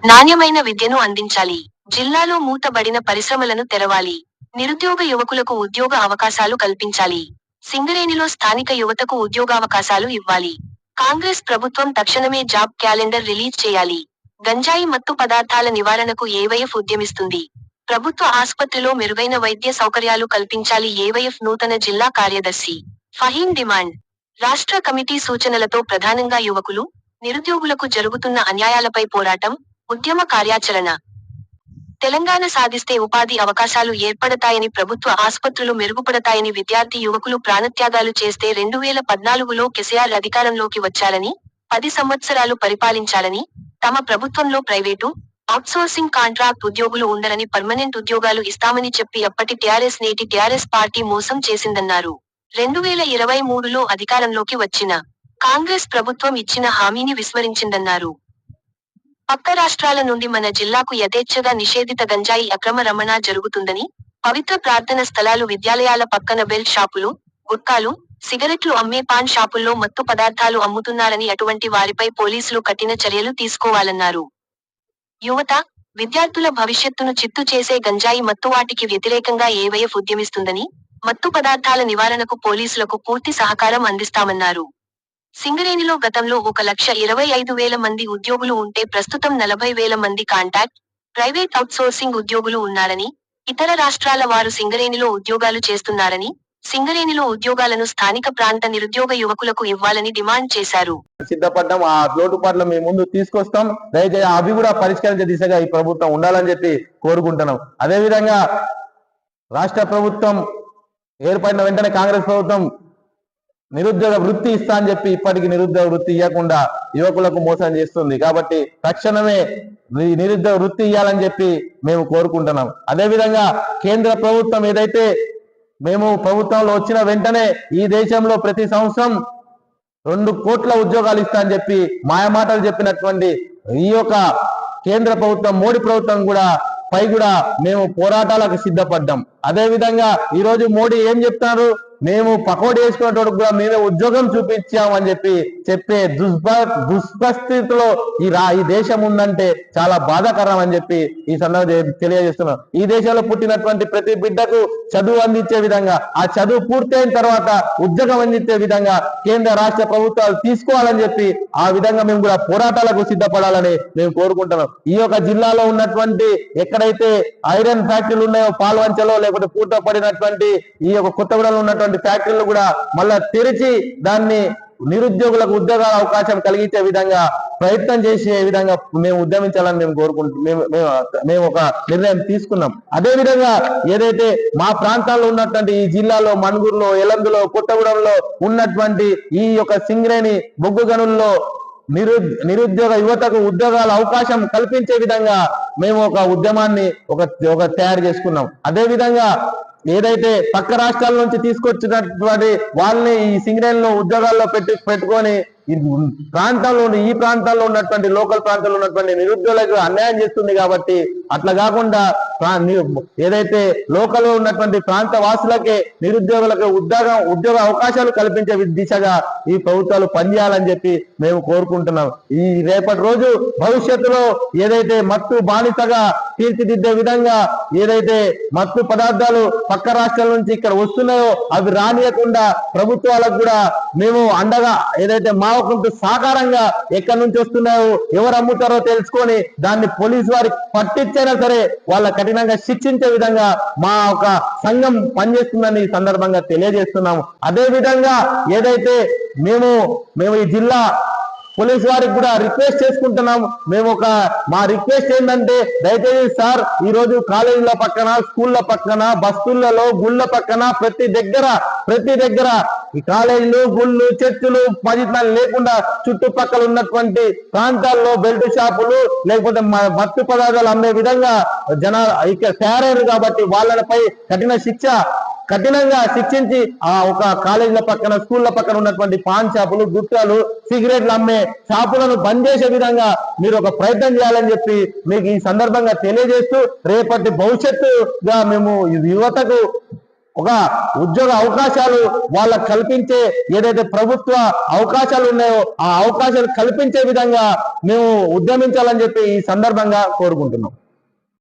నాణ్యమైన విద్యను అందించాలి. జిల్లాలో మూతబడిన పరిశ్రమలను తెరవాలి. నిరుద్యోగ యువకులకు ఉద్యోగ అవకాశాలు కల్పించాలి. సింగరేణిలో స్థానిక యువతకు ఉద్యోగావకాశాలు ఇవ్వాలి. కాంగ్రెస్ ప్రభుత్వం తక్షణమే జాబ్ క్యాలెండర్ రిలీజ్ చేయాలి. గంజాయి మత్తు పదార్థాల నివారణకు ఏవైఎఫ్ ఉద్యమిస్తుంది. ప్రభుత్వ ఆస్పత్రిలో మెరుగైన వైద్య సౌకర్యాలు కల్పించాలి. ఏవైఎఫ్ నూతన జిల్లా కార్యదర్శి ఫహీం డిమాండ్. రాష్ట్ర కమిటీ సూచనలతో ప్రధానంగా యువకులు, నిరుద్యోగులకు జరుగుతున్న అన్యాయాలపై పోరాటం, ఉద్యమ కార్యాచరణ. తెలంగాణ సాధిస్తే ఉపాధి అవకాశాలు ఏర్పడతాయని, ప్రభుత్వ ఆస్పత్రులు మెరుగుపడతాయని, విద్యార్థి యువకులు ప్రాణత్యాగాలు చేస్తే 2014లో కేసీఆర్ అధికారంలోకి వచ్చారని, 10 సంవత్సరాలు పరిపాలించాలని, తమ ప్రభుత్వంలో ప్రైవేటు, ఔట్సోర్సింగ్ కాంట్రాక్ట్ ఉద్యోగులు ఉండరని, పర్మనెంట్ ఉద్యోగాలు ఇస్తామని చెప్పి అప్పటి టీఆర్ఎస్ నేటి టీఆర్ఎస్ పార్టీ మోసం చేసిందన్నారు. 2023లో అధికారంలోకి వచ్చిన కాంగ్రెస్ ప్రభుత్వం ఇచ్చిన హామీని విస్మరించిందన్నారు. పక్క రాష్ట్రాల నుండి మన జిల్లాకు యథేచ్ఛగా నిషేధిత గంజాయి అక్రమ రవాణా జరుగుతుందని, పవిత్ర ప్రార్థన స్థలాలు, విద్యాలయాల పక్కన బెల్ట్ షాపులు, గుట్కాలు, సిగరెట్లు అమ్మే పాన్ షాపుల్లో మత్తు పదార్థాలు అమ్ముతున్నారని, అటువంటి వారిపై పోలీసులు కఠిన చర్యలు తీసుకోవాలన్నారు. యువత, విద్యార్థుల భవిష్యత్తును చిత్తు చేసే గంజాయి మత్తువాటికి వ్యతిరేకంగా ఏవైఎఫ్ ఉద్యమిస్తుందని, మత్తు పదార్థాల నివారణకు పోలీసులకు పూర్తి సహకారం అందిస్తామన్నారు. సింగరేణిలో గతంలో 1,25,000 మంది ఉద్యోగులు ఉంటే ప్రస్తుతం 40,000 మంది కాంట్రాక్ట్, ప్రైవేట్ ఔట్సోర్సింగ్ ఉద్యోగులు ఉన్నారని, ఇతర రాష్ట్రాల వారు సింగరేణిలో ఉద్యోగాలు చేస్తున్నారని, సింగరేణిలో ఉద్యోగాలను స్థానిక ప్రాంత నిరుద్యోగ యువకులకు ఇవ్వాలని డిమాండ్ చేశారు. సిద్ధపడ్డాం. ఆ లోటుపాట్ల మేము ముందు తీసుకొస్తాం. దయచేసి అవి కూడా పరిష్కరించే దిశగా ఈ ప్రభుత్వం ఉండాలని చెప్పి కోరుకుంటున్నాం. అదేవిధంగా రాష్ట్ర ప్రభుత్వం ఏర్పడిన వెంటనే కాంగ్రెస్ ప్రభుత్వం నిరుద్యోగ వృత్తి ఇస్తా అని చెప్పి ఇప్పటికీ నిరుద్యోగ వృత్తి ఇవ్వకుండా యువకులకు మోసం చేస్తుంది. కాబట్టి తక్షణమే నిరుద్యోగ వృత్తి ఇవ్వాలని చెప్పి మేము కోరుకుంటున్నాం. అదేవిధంగా కేంద్ర ప్రభుత్వం ఏదైతే మేము ప్రభుత్వంలో వచ్చిన వెంటనే ఈ దేశంలో ప్రతి సంవత్సరం 2 కోట్ల ఉద్యోగాలు ఇస్తా అని చెప్పి మాయమాటలు చెప్పినటువంటి ఈ యొక్క కేంద్ర ప్రభుత్వం, మోడీ ప్రభుత్వం కూడా మేము పోరాటాలకు సిద్ధపడ్డాం. అదేవిధంగా ఈరోజు మోడీ ఏం చెప్తున్నారు, మేము పకోడీ వేసుకున్నటువంటి కూడా మేమే ఉద్యోగం చూపించామని చెప్పే దుష్పరిస్థితిలో ఈ దేశం ఉందంటే చాలా బాధాకరం అని చెప్పి ఈ సందర్భంగా తెలియజేస్తున్నాం. ఈ దేశంలో పుట్టినటువంటి ప్రతి బిడ్డకు చదువు అందించే విధంగా, ఆ చదువు పూర్తయిన తర్వాత ఉద్యోగం అందించే విధంగా కేంద్ర రాష్ట్ర ప్రభుత్వాలు తీసుకోవాలని చెప్పి ఆ విధంగా మేము కూడా పోరాటాలకు సిద్ధపడాలని మేము కోరుకుంటున్నాం. ఈ యొక్క జిల్లాలో ఉన్నటువంటి ఎక్కడైతే ఐరన్ ఫ్యాక్టరీలు ఉన్నాయో, పాల్వంచలో లేకపోతే పూట పడినటువంటి ఈ యొక్క కొత్తగూడలో ఉన్నటువంటి ఫ్యాక్టరీలు కూడా మళ్ళా తెరిచి దాన్ని నిరుద్యోగులకు ఉద్యోగాల అవకాశం కలిగించే విధంగా ప్రయత్నం చేసే విధంగా మేము ఉద్యమించాలని మేము మేము ఒక నిర్ణయం తీసుకున్నాం. అదేవిధంగా ఏదైతే మా ప్రాంతాల్లో ఉన్నటువంటి ఈ జిల్లాలో మణుగూరులో, ఎలందులో, కొత్తగూడెంలో ఉన్నటువంటి ఈ యొక్క సింగరేణి బొగ్గు గనుల్లో నిరుద్యోగ యువతకు ఉద్యోగాల అవకాశం కల్పించే విధంగా మేము ఒక ఉద్యమాన్ని ఒక తయారు చేసుకున్నాం. అదేవిధంగా ఏదైతే పక్క రాష్ట్రాల నుంచి తీసుకొచ్చినటువంటి వాళ్ళని ఈ సింగరేణిలో ఉద్యోగాల్లో పెట్టుకొని ఈ ప్రాంతాల్లో ఉన్నటువంటి లోకల్ ప్రాంతాల్లో ఉన్నటువంటి నిరుద్యోగులకు అన్యాయం చేస్తుంది. కాబట్టి అట్లా కాకుండా ఏదైతే లోకల్ ఉన్నటువంటి ప్రాంత వాసులకే నిరుద్యోగులకు ఉద్యోగ అవకాశాలు కల్పించే దిశగా ఈ ప్రభుత్వాలు పనిచేయాలని చెప్పి మేము కోరుకుంటున్నాం. ఈ రేపటి రోజు భవిష్యత్తులో ఏదైతే మత్తు బానిసగా తీర్చిదిద్దే విధంగా ఏదైతే మత్తు పదార్థాలు పక్క రాష్ట్రాల నుంచి ఇక్కడ వస్తున్నాయో అవి రానియకుండా ప్రభుత్వాలకు కూడా మేము అండగా ఏదైతే మావకుంటూ సాకారంగా ఎక్కడి నుంచి వస్తున్నాయో, ఎవరు అమ్ముతారో తెలుసుకొని దాన్ని పోలీసు వారికి పట్టించైనా సరే వాళ్ళ కఠినంగా శిక్షించే విధంగా మా ఒక సంఘం పనిచేస్తుందని ఈ సందర్భంగా తెలియజేస్తున్నాము. అదే విధంగా ఏదైతే మేము ఈ జిల్లా పోలీసు వారికి కూడా రిక్వెస్ట్ చేసుకుంటున్నాం. మా రిక్వెస్ట్ ఏంటంటే, దయచేసి సార్ ఈ రోజు కాలేజీల పక్కన, స్కూళ్ళ పక్కన, బస్తీలలో, గుళ్ళ పక్కన ప్రతి దగ్గర ఈ కాలేజీలు, గుళ్ళు, చర్చిలు, మసీదులు లేకుండా చుట్టుపక్కల ఉన్నటువంటి ప్రాంతాల్లో బెల్ట్ షాపులు లేకపోతే మత్తు పదార్థాలు అమ్మే విధంగా జనాలు ఇక్కడ తయారయ్యారు. కాబట్టి వాళ్ళపై కఠినంగా శిక్షించి ఆ ఒక కాలేజీల పక్కన, స్కూళ్ళ పక్కన ఉన్నటువంటి పాన్ షాపులు, గుట్కాలు, సిగరెట్లు అమ్మే షాపులను బంద్ చేసే విధంగా మీరు ఒక ప్రయత్నం చేయాలని చెప్పి మీకు ఈ సందర్భంగా తెలియజేస్తూ, రేపటి భవిష్యత్తుగా మేము యువతకు ఒక ఉద్యోగ అవకాశాలు వాళ్ళకు కల్పించే ఏదైతే ప్రభుత్వ అవకాశాలు ఉన్నాయో ఆ అవకాశాలు కల్పించే విధంగా మేము ఉద్యమించాలని చెప్పి ఈ సందర్భంగా కోరుకుంటున్నాం.